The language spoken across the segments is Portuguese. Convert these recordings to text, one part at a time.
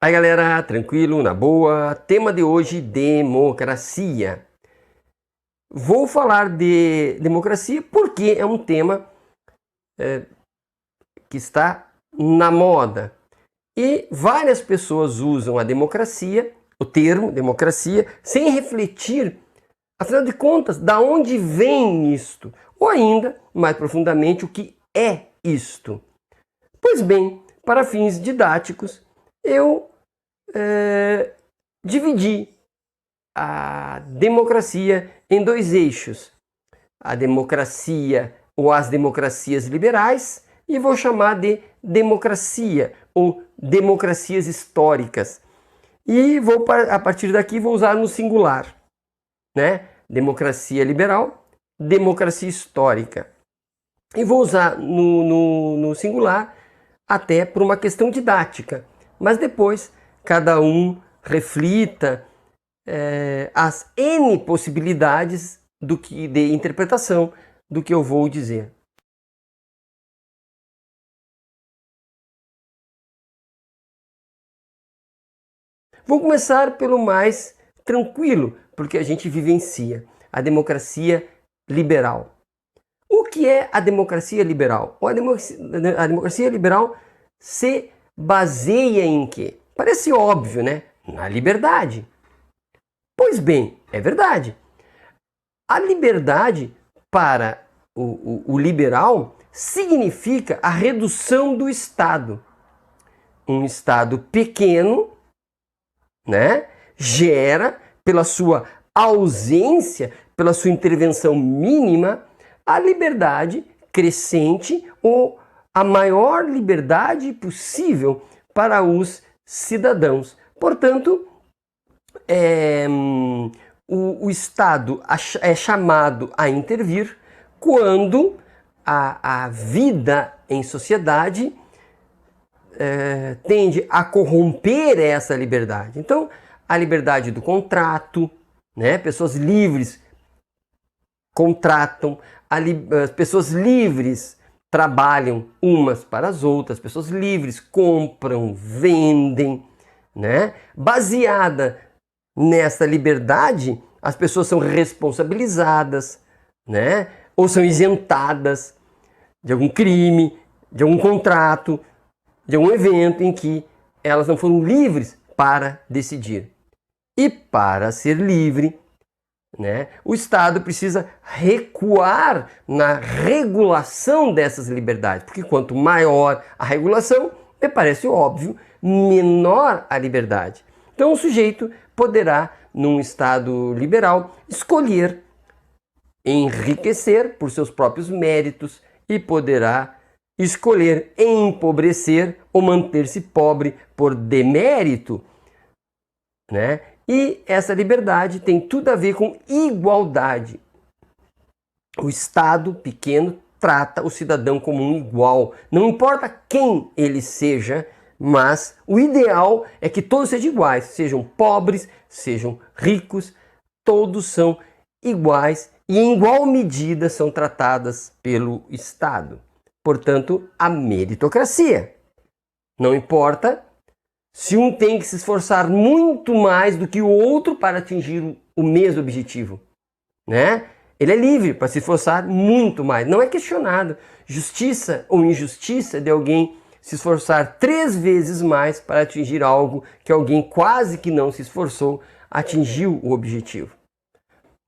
Aí galera, tranquilo, na boa. Tema de hoje, democracia. Vou falar de democracia porque é um tema que está na moda. E várias pessoas usam a democracia, o termo democracia, sem refletir, afinal de contas, da onde vem isto? Ou ainda, mais profundamente, o que é isto? Pois bem, para fins didáticos, eu dividi a democracia em dois eixos. A democracia ou as democracias liberais e vou chamar de democracia ou democracias históricas. E vou, a partir daqui, vou usar no singular, né? Democracia liberal, democracia histórica. E vou usar no singular até por uma questão didática, mas depois cada um reflita as N possibilidades de interpretação do que eu vou dizer. Vou começar pelo mais tranquilo, porque a gente vivencia a democracia liberal. O que é a democracia liberal? A democracia liberal se baseia em quê? Parece óbvio, né? Na liberdade. Pois bem, é verdade. A liberdade para o liberal significa a redução do Estado. Um Estado pequeno, né, gera, pela sua ausência, pela sua intervenção mínima, a liberdade crescente ou a maior liberdade possível para os cidadãos. Portanto, o Estado é chamado a intervir quando a vida em sociedade tende a corromper essa liberdade. Então, a liberdade do contrato, né? Pessoas livres contratam, as pessoas livres trabalham umas para as outras, pessoas livres compram, vendem, né? Baseada nessa liberdade, as pessoas são responsabilizadas, né? Ou são isentadas de algum crime, de algum contrato, de algum evento em que elas não foram livres para decidir. E para ser livre, né, o Estado precisa recuar na regulação dessas liberdades, porque quanto maior a regulação, me parece óbvio, menor a liberdade. Então o sujeito poderá, num Estado liberal, escolher enriquecer por seus próprios méritos e poderá escolher empobrecer ou manter-se pobre por demérito, né? E essa liberdade tem tudo a ver com igualdade. O Estado pequeno trata o cidadão como um igual. Não importa quem ele seja, mas o ideal é que todos sejam iguais. Sejam pobres, sejam ricos, todos são iguais e em igual medida são tratadas pelo Estado. Portanto, a meritocracia. Não importa se um tem que se esforçar muito mais do que o outro para atingir o mesmo objetivo, né? Ele é livre para se esforçar muito mais. Não é questionado justiça ou injustiça de alguém se esforçar 3 vezes mais para atingir algo que alguém quase que não se esforçou, atingiu o objetivo.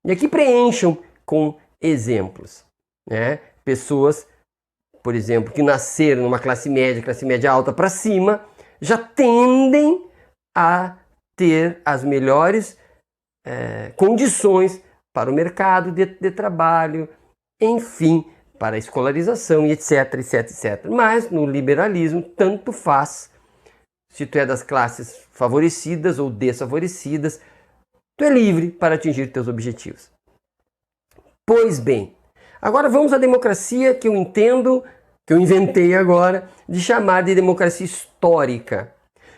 E aqui preencham com exemplos, né? Pessoas, por exemplo, que nasceram numa classe média alta para cima, já tendem a ter as melhores condições para o mercado de trabalho, enfim, para a escolarização e etc, etc, etc. Mas no liberalismo, tanto faz se tu é das classes favorecidas ou desfavorecidas, tu é livre para atingir teus objetivos. Pois bem, agora vamos à democracia que eu entendo, que eu inventei agora, de chamar de democracia histórica.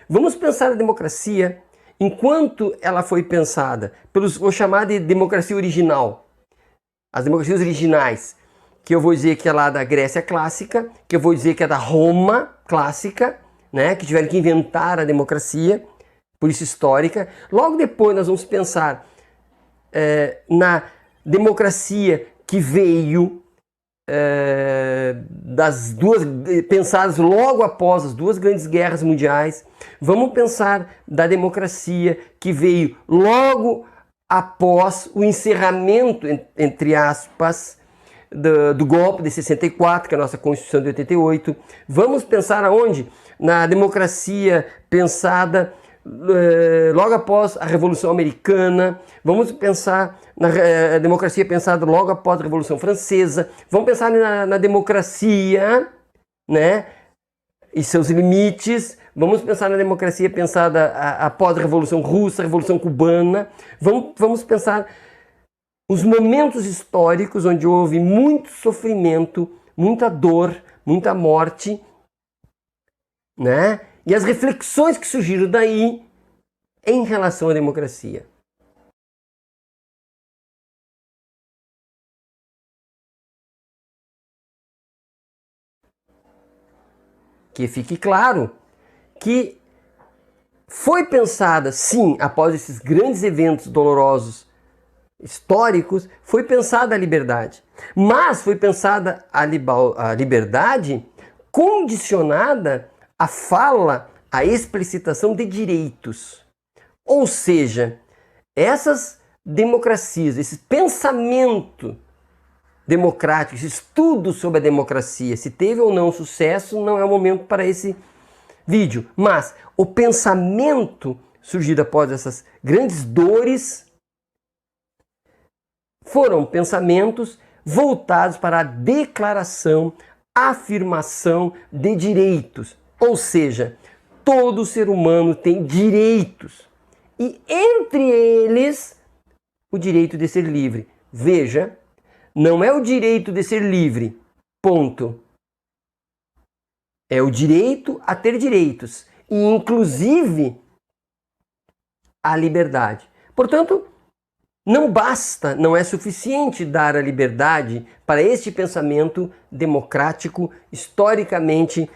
Vamos pensar a democracia enquanto ela foi pensada, vou chamar de democracia original. As democracias originais, que eu vou dizer que é lá da Grécia clássica, que eu vou dizer que é da Roma clássica, né, que tiveram que inventar a democracia, por isso histórica. Logo depois nós vamos pensar na democracia que veio das duas, pensadas logo após as duas grandes guerras mundiais. Vamos pensar da democracia que veio logo após o encerramento, entre aspas, do golpe de 64, que é a nossa Constituição de 88. Vamos pensar aonde? Na democracia pensada logo após a Revolução Americana. Vamos pensar na democracia pensada logo após a Revolução Francesa. Vamos pensar na democracia, né, e seus limites. Vamos pensar na democracia pensada após a Revolução Russa, a Revolução Cubana. Vamos pensar os momentos históricos onde houve muito sofrimento, muita dor, muita morte, né? E as reflexões que surgiram daí em relação à democracia. Que fique claro que foi pensada, sim, após esses grandes eventos dolorosos históricos, foi pensada a liberdade. Mas foi pensada a liberdade condicionada à fala, à explicitação de direitos. Ou seja, essas democracias, esse pensamento democrático, esse estudo sobre a democracia, se teve ou não sucesso, não é o momento para esse vídeo. Mas o pensamento surgido após essas grandes dores foram pensamentos voltados para a declaração, afirmação de direitos. Ou seja, todo ser humano tem direitos. E entre eles, o direito de ser livre. Veja, não é o direito de ser livre, ponto. É o direito a ter direitos, e inclusive a liberdade. Portanto, não basta, não é suficiente dar a liberdade para este pensamento democrático, historicamente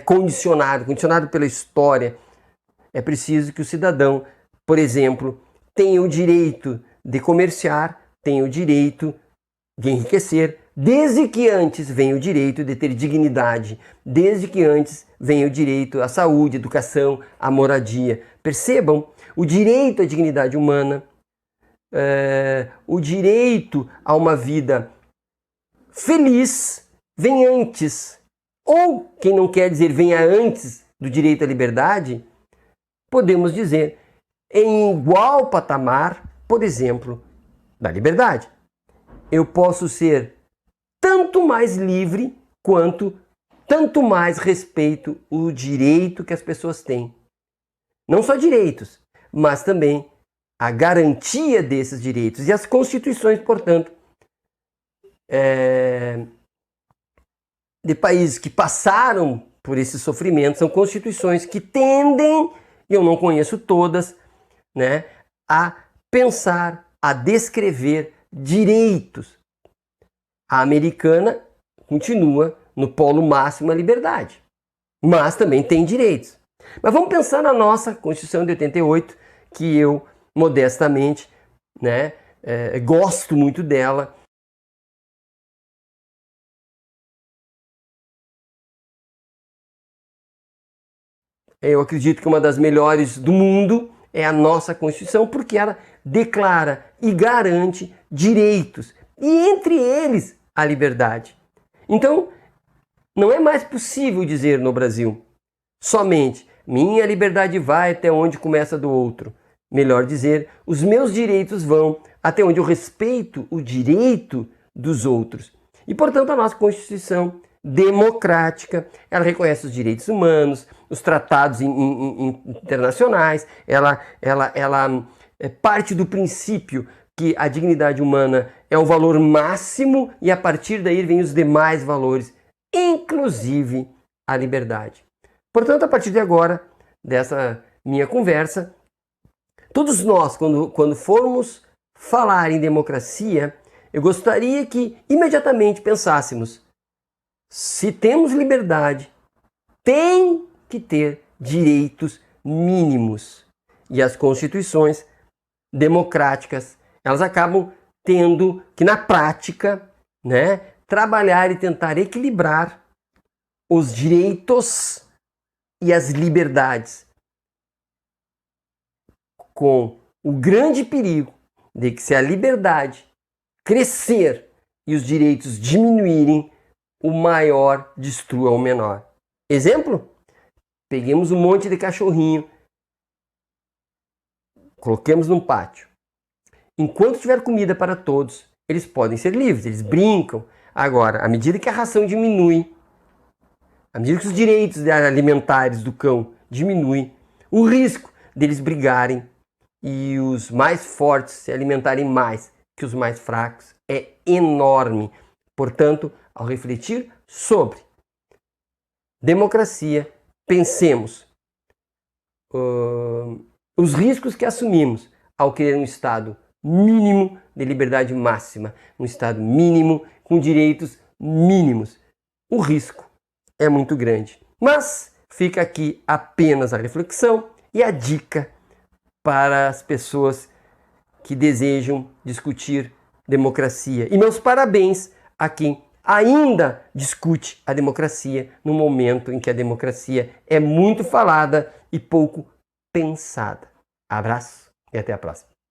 condicionado pela história. É preciso que o cidadão, por exemplo, tenha o direito de comerciar, tenha o direito de enriquecer, desde que antes venha o direito de ter dignidade, desde que antes venha o direito à saúde, à educação, à moradia. Percebam, o direito à dignidade humana, o direito a uma vida feliz vem antes. Ou, quem não quer dizer venha antes do direito à liberdade, podemos dizer em igual patamar, por exemplo, da liberdade. Eu posso ser tanto mais livre quanto tanto mais respeito o direito que as pessoas têm. Não só direitos, mas também a garantia desses direitos. E as constituições, portanto, de países que passaram por esse sofrimento, são constituições que tendem, e eu não conheço todas, né, a pensar, a descrever direitos. A americana continua no polo máximo a liberdade, mas também tem direitos. Mas vamos pensar na nossa Constituição de 88, que eu, modestamente, né, gosto muito dela. Eu acredito que uma das melhores do mundo é a nossa Constituição, porque ela declara e garante direitos, e entre eles a liberdade. Então, não é mais possível dizer no Brasil somente minha liberdade vai até onde começa do outro. Melhor dizer, os meus direitos vão até onde eu respeito o direito dos outros. E, portanto, a nossa Constituição democrática, ela reconhece os direitos humanos, os tratados internacionais, ela parte do princípio que a dignidade humana é o valor máximo e a partir daí vem os demais valores, inclusive a liberdade. Portanto, a partir de agora, dessa minha conversa, todos nós, quando formos falar em democracia, eu gostaria que imediatamente pensássemos: se temos liberdade, tem que ter direitos mínimos. E as constituições democráticas, elas acabam tendo que, na prática, né, trabalhar e tentar equilibrar os direitos e as liberdades, com o grande perigo de que, se a liberdade crescer e os direitos diminuírem, o maior destrua o menor. Exemplo? Peguemos um monte de cachorrinho, coloquemos num pátio. Enquanto tiver comida para todos, eles podem ser livres, eles brincam. Agora, à medida que a ração diminui, à medida que os direitos alimentares do cão diminuem, o risco deles brigarem e os mais fortes se alimentarem mais que os mais fracos é enorme. Portanto, ao refletir sobre democracia, pensemos os riscos que assumimos ao querer um Estado mínimo de liberdade máxima, um Estado mínimo com direitos mínimos. O risco é muito grande. Mas fica aqui apenas a reflexão e a dica para as pessoas que desejam discutir democracia. E meus parabéns a quem ainda discute a democracia no momento em que a democracia é muito falada e pouco pensada. Abraço e até a próxima.